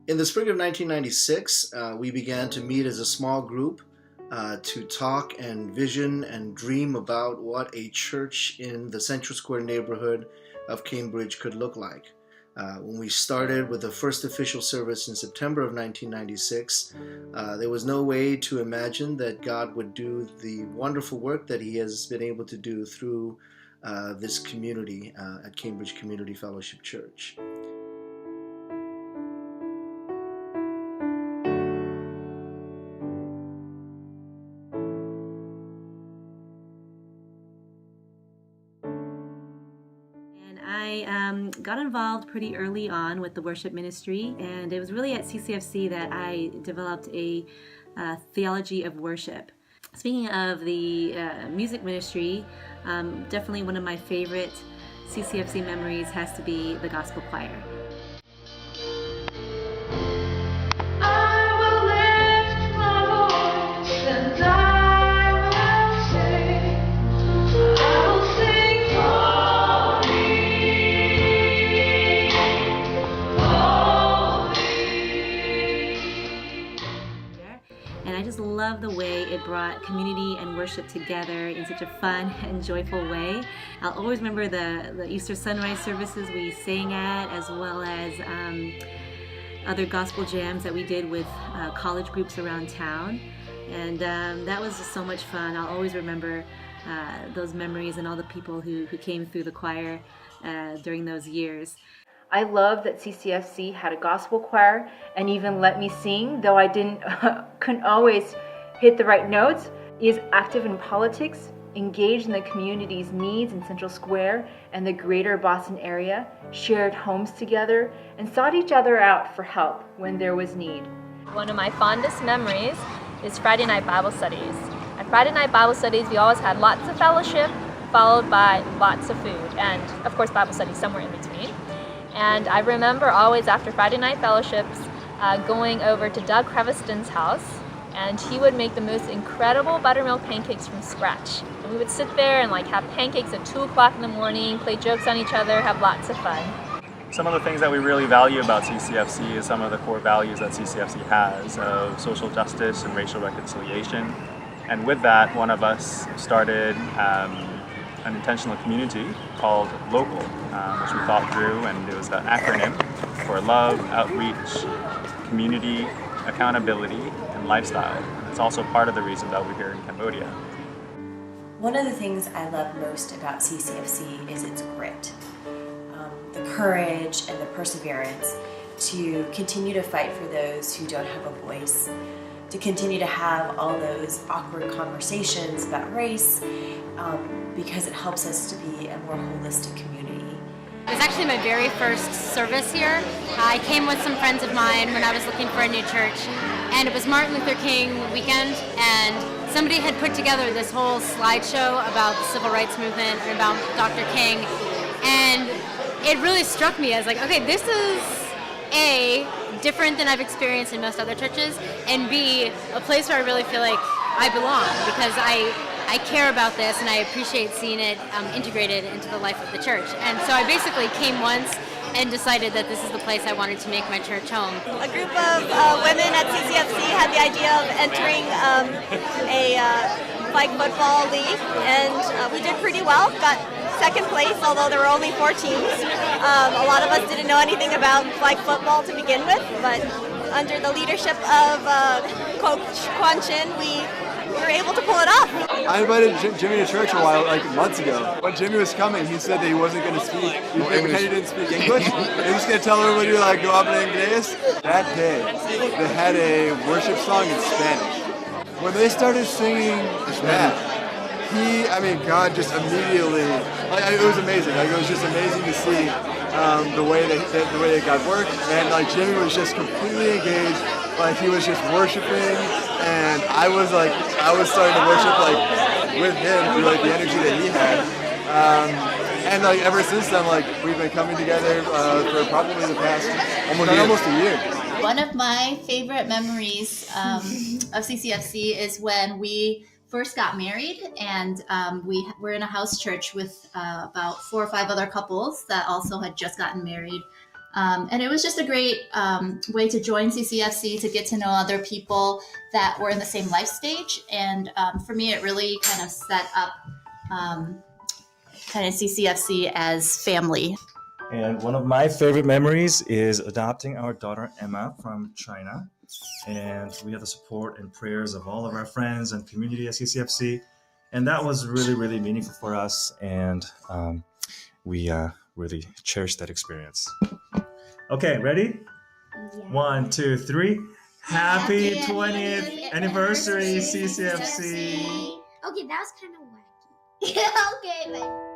In the spring of 1996, we began to meet as a small group to talk and vision and dream about what a church in the Central Square neighborhood of Cambridge could look like. When we started with the first official service in September of 1996, there was no way to imagine that God would do the wonderful work that He has been able to do through this community at Cambridge Community Fellowship Church. I got involved pretty early on with the worship ministry, and it was really at CCFC that I developed a theology of worship. Speaking of the music ministry, definitely one of my favorite CCFC memories has to be the gospel choir. And I just love the way it brought community and worship together in such a fun and joyful way. I'll always remember the Easter sunrise services we sang at, as well as other gospel jams that we did with college groups around town. And that was just so much fun. I'll always remember those memories and all the people who came through the choir during those years. I love that CCFC had a gospel choir and even let me sing, though I couldn't always hit the right notes. He is active in politics, engaged in the community's needs in Central Square and the greater Boston area, shared homes together, and sought each other out for help when there was need. One of my fondest memories is Friday night Bible studies. At Friday night Bible studies, we always had lots of fellowship, followed by lots of food, and of course Bible studies somewhere in between. And I remember always after Friday night fellowships going over to Doug Creviston's house, and he would make the most incredible buttermilk pancakes from scratch. And we would sit there and have pancakes at 2 o'clock in the morning, play jokes on each other, have lots of fun. Some of the things that we really value about CCFC is some of the core values that CCFC has of social justice and racial reconciliation. And with that, one of us started an intentional community called Local, which we thought through, and it was an acronym for Love, Outreach, Community, Accountability, and Lifestyle. And it's also part of the reason that we're here in Cambodia. One of the things I love most about CCFC is its grit, the courage and the perseverance to continue to fight for those who don't have a voice, to continue to have all those awkward conversations about race, because it helps us to be a more holistic community. It was actually my very first service here. I came with some friends of mine when I was looking for a new church, and it was Martin Luther King weekend, and somebody had put together this whole slideshow about the civil rights movement and about Dr. King, and it really struck me as okay, this is A, different than I've experienced in most other churches, and B, a place where I really feel like I belong, because I care about this and I appreciate seeing it integrated into the life of the church. And so I basically came once and decided that this is the place I wanted to make my church home. A group of women at CCFC had the idea of entering a flag football league, and we did pretty well, got second place, although there were only 4 teams. A lot of us didn't know anything about flag football to begin with, but under the leadership of Coach Kwan Chin, we were able to pull it off. I invited Jimmy to church a while, months ago. When Jimmy was coming, he said that he wasn't going to speak. He didn't speak English. He was going to tell everybody go up in English. That day, they had a worship song in Spanish. When they started singing that, God just immediately, it was amazing. It was just amazing to see the way that God worked, and Jimmy was just completely engaged. He was just worshiping, and I was starting to worship with him through the energy that he had. And ever since then, we've been coming together for probably the past almost a year. One of my favorite memories of CCFC is when we first got married, and we were in a house church with about 4 or 5 other couples that also had just gotten married And it was just a great way to join CCFC, to get to know other people that were in the same life stage. And for me, it really kind of set up kind of CCFC as family. And one of my favorite memories is adopting our daughter Emma from China. And we had the support and prayers of all of our friends and community at CCFC. And that was really, really meaningful for us. And we really cherished that experience. Okay, ready? Yeah. 1, 2, 3. Happy 20th anniversary, CCFC. Okay, that was kind of wacky. Okay, but